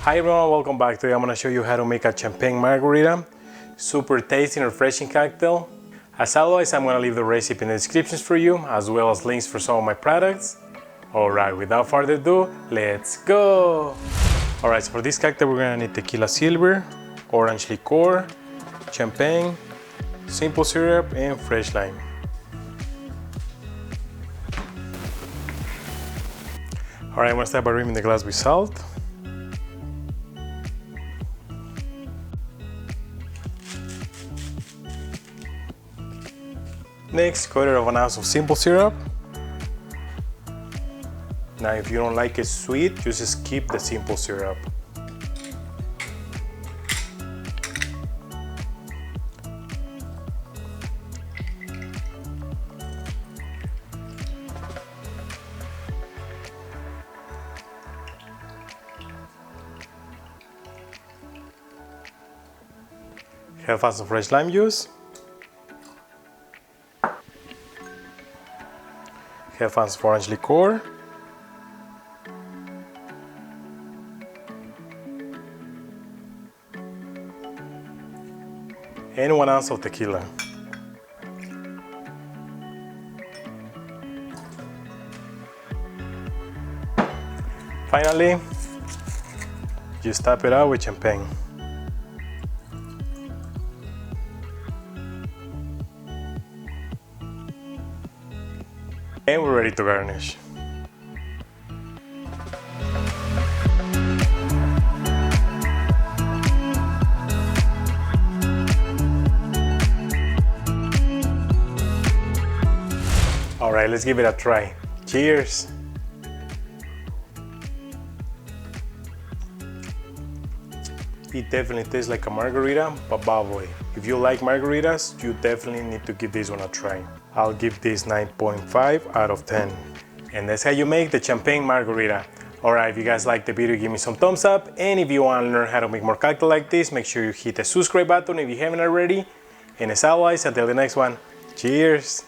Hi everyone, welcome back. Today I'm going to show you how to make a champagne margarita. Super tasty and refreshing cocktail. As always, I'm going to leave the recipe in the descriptions for you, as well as links for some of my products. Alright, without further ado, let's go! Alright, so for this cocktail we're going to need tequila silver, orange liqueur, champagne, simple syrup, and fresh lime. Alright, I'm going to start by rimming the glass with salt. Next, quarter of an ounce of simple syrup. Now if you don't like it sweet, just skip the simple syrup. Half ounce of fresh lime juice. Half ounce of orange liqueur. And 1 ounce of tequila. Finally, just top it out with champagne. And we're ready to garnish. All right, let's give it a try. Cheers. It definitely tastes like a margarita, but bubbly. If you like margaritas, you definitely need to give this one a try. I'll give this 9.5 out of 10. And that's how you make the champagne margarita. Alright, if you guys liked the video, give me some thumbs up. And if you want to learn how to make more cocktails like this, make sure you hit the subscribe button if you haven't already. And as always, until the next one, cheers!